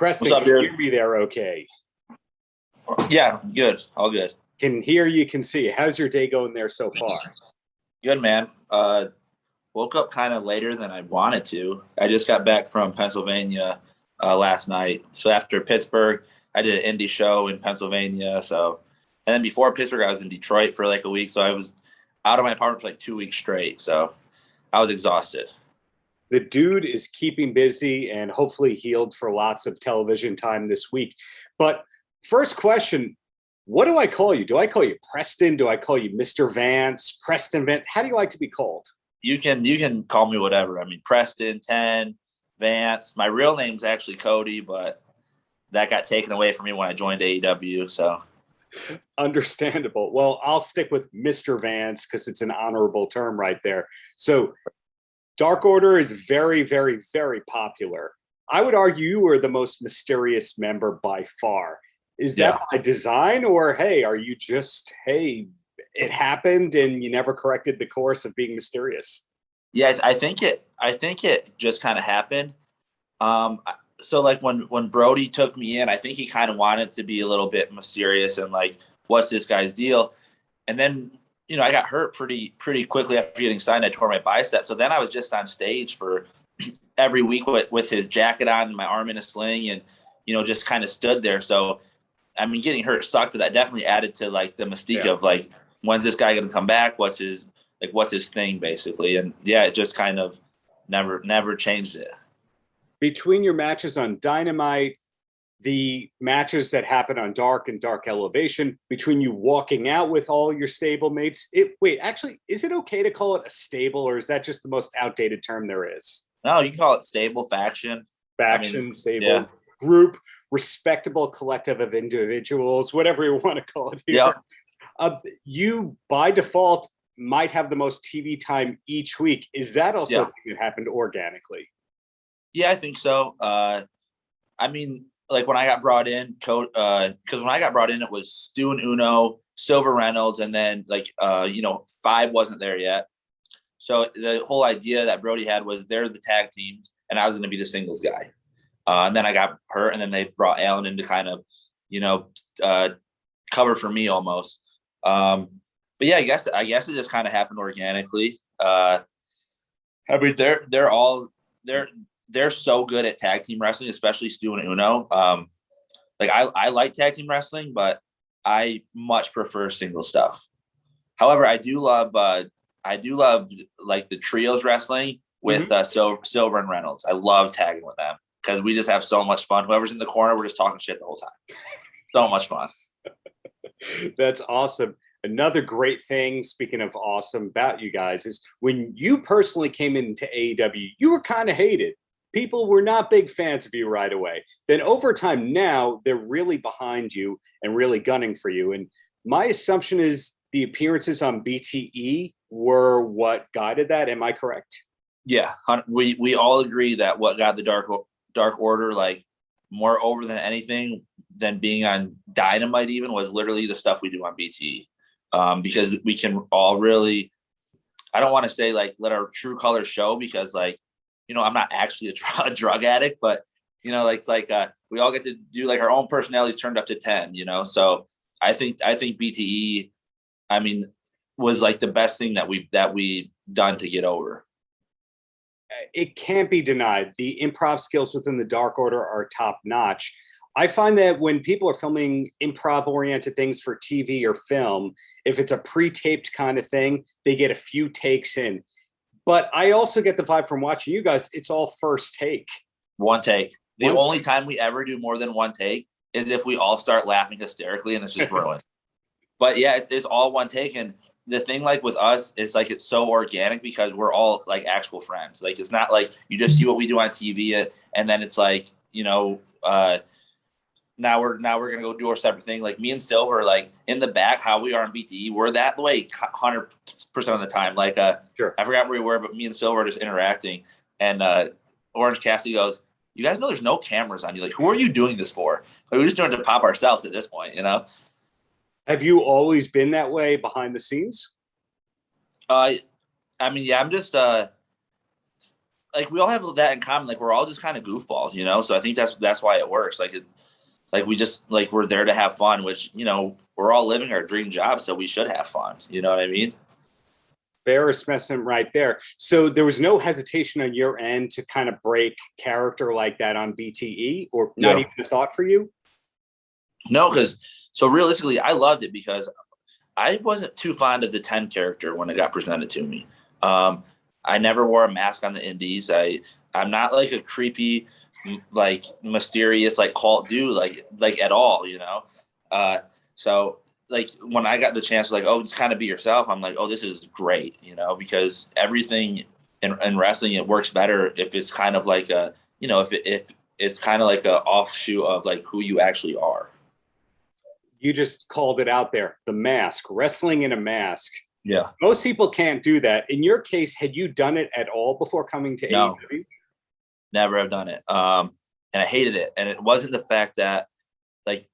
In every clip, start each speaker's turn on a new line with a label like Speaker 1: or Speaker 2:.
Speaker 1: Preston,
Speaker 2: What's up,
Speaker 1: can you
Speaker 2: dude?
Speaker 1: hear me there okay?
Speaker 2: Yeah, good. All good.
Speaker 1: Can hear you, can see. How's your day going there so far?
Speaker 2: Good, man. Woke up kind of later than I wanted to. I just got back from Pennsylvania last night. So after Pittsburgh, I did an indie show in Pennsylvania. And then before Pittsburgh, I was in Detroit for like a week. So I was out of my apartment for like 2 weeks straight. So I was exhausted.
Speaker 1: The dude is keeping busy and hopefully healed for lots of television time this week. But first question, what do I call you? Do I call you Preston? Do I call you Mr. Vance, Preston Vance? How do you like to be called?
Speaker 2: You can call me whatever. I mean, Preston, 10, Vance. My real name's actually Cody, but that got taken away from me when I joined AEW. So
Speaker 1: Understandable. Well, I'll stick with Mr. Vance because it's an honorable term right there. So Dark Order is very, very, very popular. I would argue you are the most mysterious member by far. Is that by design, or hey, are you just, hey, it happened and you never corrected the course of being mysterious?
Speaker 2: yeah, I think it just kind of happened. So like when Brody took me in, I think he kind of wanted to be a little bit mysterious and like, what's this guy's deal? And then, I got hurt pretty quickly after getting signed. I tore my bicep. So then I was just on stage for every week with his jacket on and my arm in a sling and, just kind of stood there. So, I mean, getting hurt sucked, but that definitely added to like the mystique of like, when's this guy going to come back? What's his thing basically? And yeah, it just kind of never changed it.
Speaker 1: Between your matches on Dynamite, the matches that happen on Dark and Dark Elevation, between you walking out with all your stablemates, actually, is it okay to call it a stable, or is that just the most outdated term there is?
Speaker 2: No, you can call it stable, faction.
Speaker 1: Stable, group, respectable collective of individuals, whatever you want to call it here. Yep. You, by default, might have the most TV time each week. Is that also a thing that happened organically?
Speaker 2: Yeah, I think so. I mean, like when I got brought in, because when I got brought in, it was Stu and Uno, Silver Reynolds, and then like 5 wasn't there yet. So the whole idea that Brody had was they're the tag teams, and I was going to be the singles guy. And then I got hurt, and then they brought Alan in to kind of, cover for me almost. But yeah, I guess it just kind of happened organically. I mean, they're so good at tag team wrestling, especially Stu and Uno. Like I like tag team wrestling, but I much prefer single stuff. However, I do love like the trios wrestling with Silver and Reynolds. I love tagging with them because we just have so much fun. Whoever's in the corner, we're just talking shit the whole time. So much fun.
Speaker 1: That's awesome. Another great thing, speaking of awesome, about you guys is when you personally came into AEW, you were kind of hated. People were not big fans of you right away. Then over time now, they're really behind you and really gunning for you. And my assumption is the appearances on BTE were what guided that. Am I correct?
Speaker 2: Yeah, we all agree that what got the Dark Order like more over than anything than being on Dynamite even was literally the stuff we do on BTE. Because we can all really, I don't want to say like let our true colors show because like, I'm not actually a drug addict, but it's like we all get to do like our own personalities turned up to 10, So I think BTE, I mean, was like the best thing that we've done to get over.
Speaker 1: It can't be denied. The improv skills within the Dark Order are top notch. I find that when people are filming improv-oriented things for TV or film, if it's a pre-taped kind of thing, they get a few takes in. But I also get the vibe from watching you guys, it's all first take.
Speaker 2: One take. The only time we ever do more than one take is if we all start laughing hysterically and it's just ruined. But yeah, it's all one take. And the thing like with us is like it's so organic because we're all like actual friends. Like it's not like you just see what we do on TV and then it's like, now we're gonna go do our separate thing. Like me and Silver, like in the back, how we are on BTE, we're that way 100% of the time. Like
Speaker 1: sure.
Speaker 2: I forgot where we were, but me and Silver are just interacting. And Orange Cassidy goes, "You guys know there's no cameras on you. Like, who are you doing this for? Like, we're just doing it to pop ourselves at this point,
Speaker 1: Have you always been that way behind the scenes?
Speaker 2: I mean, yeah, I'm just like we all have that in common. Like we're all just kind of goofballs, you know. So I think that's why it works. Like we just like we're there to have fun, which we're all living our dream job, so we should have fun. You know what I mean?
Speaker 1: Fair assessment right there. So there was no hesitation on your end to kind of break character like that on BTE, or not even a thought for you?
Speaker 2: No, because so realistically, I loved it because I wasn't too fond of the 10 character when it got presented to me. I never wore a mask on the indies. I'm not like a creepy, like mysterious, like cult dude, like at all, So like when I got the chance, like, oh, just kind of be yourself. I'm like, oh, this is great, because everything in wrestling, it works better if it's kind of like if it's kind of like a offshoot of like who you actually are.
Speaker 1: You just called it out there. The mask, wrestling in a mask.
Speaker 2: Yeah.
Speaker 1: Most people can't do that. In your case, had you done it at all before coming to AEW?
Speaker 2: Never have done it. And I hated it. And it wasn't the fact that like,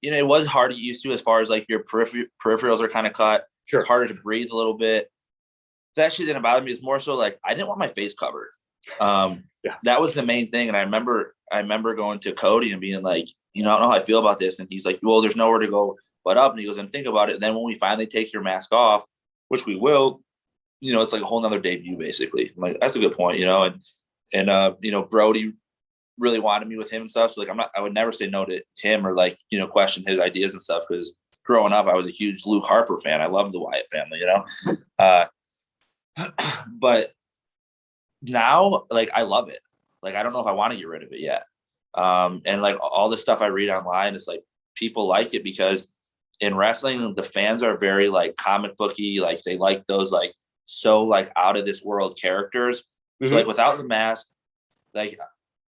Speaker 2: it was hard to get used to as far as like your peripherals are kind of cut.
Speaker 1: Sure.
Speaker 2: It's harder to breathe a little bit. That shit didn't bother me. It's more so like I didn't want my face covered. That was the main thing. And I remember going to Cody and being like, I don't know how I feel about this. And he's like, well, there's nowhere to go but up. And he goes, and think about it. And then when we finally take your mask off, which we will, it's like a whole nother debut, basically. I'm like, that's a good point, and Brody really wanted me with him and stuff. So like, I would never say no to him or like, question his ideas and stuff. Cause growing up, I was a huge Luke Harper fan. I loved the Wyatt family, but now like, I love it. Like, I don't know if I want to get rid of it yet. And like all the stuff I read online, it's like people like it because in wrestling, the fans are very like comic booky. Like they like those like so like out of this world characters. Mm-hmm. So like without the mask, like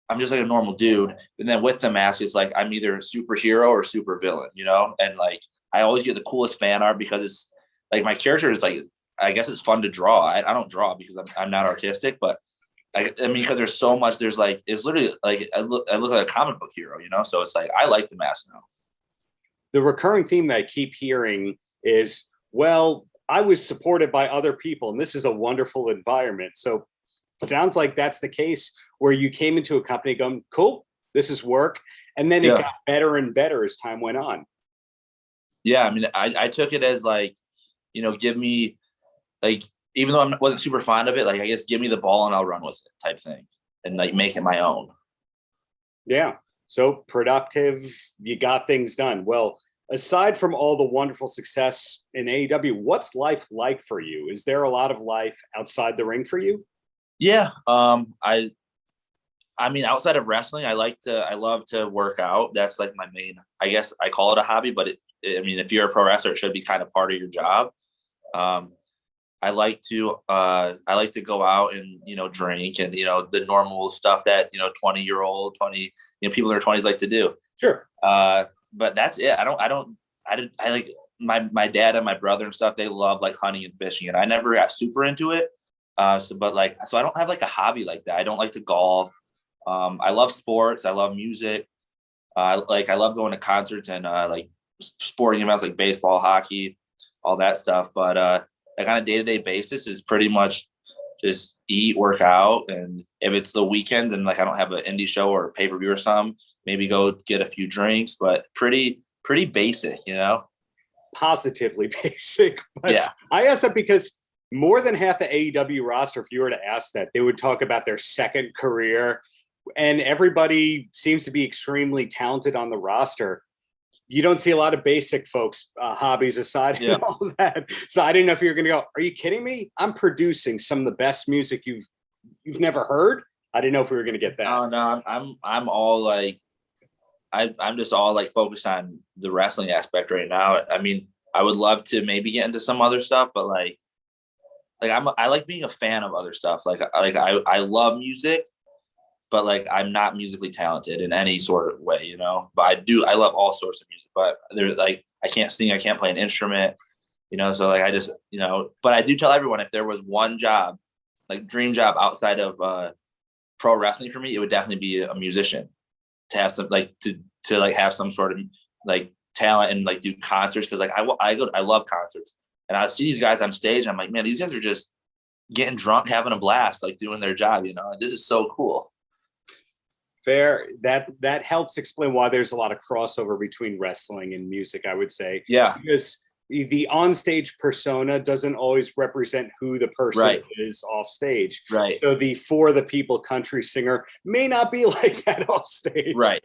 Speaker 2: I'm just like a normal dude. And then with the mask, it's like I'm either a superhero or super villain, And like I always get the coolest fan art because it's like my character is like, I guess it's fun to draw. I don't draw because I'm not artistic, but I mean, because there's so much, there's like, it's literally like, I look like a comic book hero, So it's like, I like the mask now.
Speaker 1: The recurring theme that I keep hearing is, well, I was supported by other people and this is a wonderful environment. So sounds like that's the case where you came into a company going, cool, this is work. And then it got better and better as time went on.
Speaker 2: Yeah. I mean, I took it as like, give me like, even though I wasn't super fond of it, like I guess give me the ball and I'll run with it type thing and like make it my own. Yeah.
Speaker 1: So productive, you got things done. Well, aside from all the wonderful success in AEW, what's life like for you? Is there a lot of life outside the ring for you?
Speaker 2: Yeah. I mean, outside of wrestling, I love to work out. That's like my main, I guess I call it a hobby, but I mean, if you're a pro wrestler, it should be kind of part of your job. I like to go out and, drink and, the normal stuff that, 20-year-old, people in their 20s like to do.
Speaker 1: Sure.
Speaker 2: But that's it. I like my dad and my brother and stuff. They love like hunting and fishing and I never got super into it. So I don't have like a hobby like that. I don't like to golf. I love sports. I love music. I love going to concerts and, like sporting events like baseball, hockey, all that stuff. But, like on a day-to-day basis is pretty much just eat, work out. And if it's the weekend and like, I don't have an indie show or a pay-per-view or something, maybe go get a few drinks, but pretty basic,
Speaker 1: Positively basic. But yeah. I asked that because more than half the AEW roster, if you were to ask that, they would talk about their second career and everybody seems to be extremely talented on the roster. You don't see a lot of basic folks, hobbies aside and all that. So I didn't know if you were going to go, are you kidding me? I'm producing some of the best music you've never heard. I didn't know if we were going to get that.
Speaker 2: Oh, no, I'm all like, I'm just all like focused on the wrestling aspect right now. I mean, I would love to maybe get into some other stuff, but like I like being a fan of other stuff. I love music. But like, I'm not musically talented in any sort of way, but I love all sorts of music, but there's like, I can't sing, I can't play an instrument, so like, I just, but I do tell everyone if there was one job, like dream job outside of pro wrestling for me, it would definitely be a musician to have some, like to like have some sort of like talent and like do concerts. Cause like I love concerts and I see these guys on stage. And I'm like, man, these guys are just getting drunk, having a blast, like doing their job. This is so cool.
Speaker 1: Fair. That helps explain why there's a lot of crossover between wrestling and music, I would say.
Speaker 2: Yeah.
Speaker 1: Because the onstage persona doesn't always represent who the person is off stage.
Speaker 2: Right.
Speaker 1: So the For the People country singer may not be like that off stage.
Speaker 2: Right.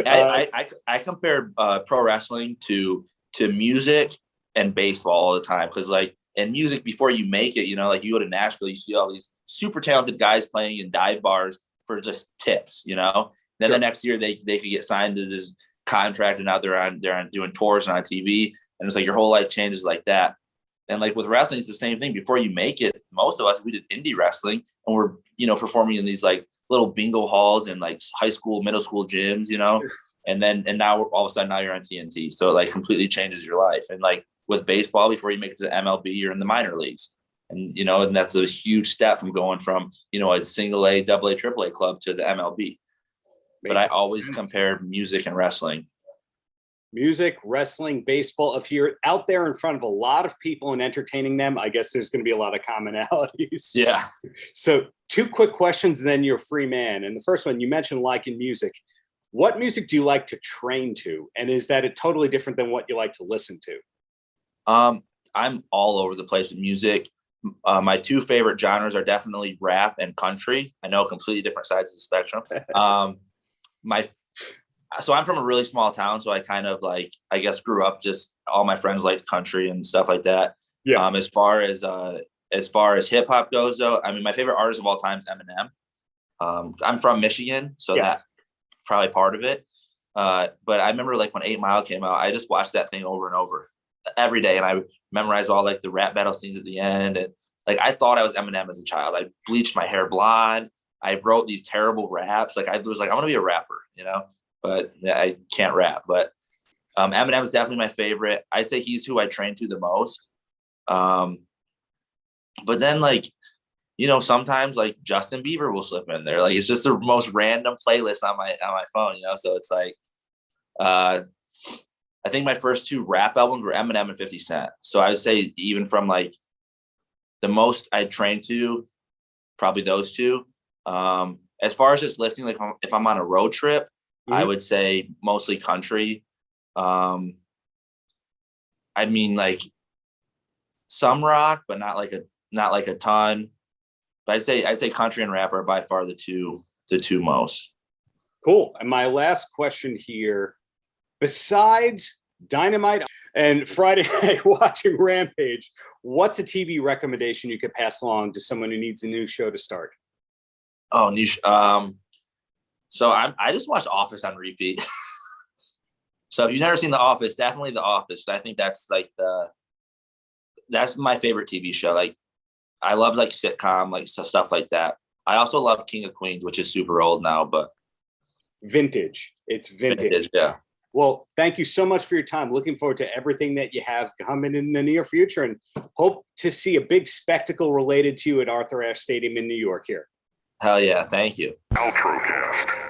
Speaker 2: I compare pro wrestling to music and baseball all the time, because like in music, before you make it, like you go to Nashville, you see all these super talented guys playing in dive bars for just tips, Then the next year they could get signed to this contract, and now they're on doing tours and on TV, and it's like your whole life changes like that. And like with wrestling, it's the same thing. Before you make it, most of us, we did indie wrestling, and we're performing in these like little bingo halls and like high school, middle school gyms, and now all of a sudden now you're on TNT, so it like completely changes your life. And like with baseball, before you make it to the MLB, you're in the minor leagues. And, and that's a huge step from going from, a single A, double A, triple A club to the MLB. But I always compare music and wrestling.
Speaker 1: Music, wrestling, baseball. If you're out there in front of a lot of people and entertaining them, I guess there's going to be a lot of commonalities.
Speaker 2: Yeah.
Speaker 1: So 2 quick questions, and then you're a free man. And the first one, you mentioned liking music. What music do you like to train to? And is that totally different than what you like to listen to?
Speaker 2: I'm all over the place with music. My 2 favorite genres are definitely rap and country. I know, completely different sides of the spectrum. So I'm from a really small town, so I kind of like, I guess, grew up just all my friends liked country and stuff like that.
Speaker 1: Yeah.
Speaker 2: As far as hip hop goes, though, I mean, my favorite artist of all time is Eminem. I'm from Michigan, so that's probably part of it. But I remember like when 8 Mile came out, I just watched that thing over and over every day, and I memorized all like the rap battle scenes at the end. And like I thought I was Eminem as a child. I bleached my hair blonde. I wrote these terrible raps. Like I was like, I want to be a rapper, but I can't rap. But Eminem is definitely my favorite. I say he's who I train to the most. But then like, sometimes like Justin Bieber will slip in there. Like it's just the most random playlist on my phone, So it's like, I think my first 2 rap albums were Eminem and 50 Cent. So I would say even from like the most I trained to, probably those 2. As far as just listening, like if I'm on a road trip, I would say mostly country. I mean like some rock, but not like a ton. But I'd say country and rap are by far the two most.
Speaker 1: Cool. And my last question here, besides Dynamite and Friday night watching Rampage, what's a TV recommendation you could pass along to someone who needs a new show to start?
Speaker 2: Oh, niche. So I just watched Office on repeat. So if you've never seen The Office, definitely The Office. I think that's like that's my favorite TV show. Like I love like sitcom, like stuff like that. I also love King of Queens, which is super old now, but
Speaker 1: vintage. It's vintage.
Speaker 2: Yeah.
Speaker 1: Well, thank you so much for your time. Looking forward to everything that you have coming in the near future, and hope to see a big spectacle related to you at Arthur Ashe Stadium in New York here.
Speaker 2: Hell yeah. Thank you.
Speaker 3: Paltrocast.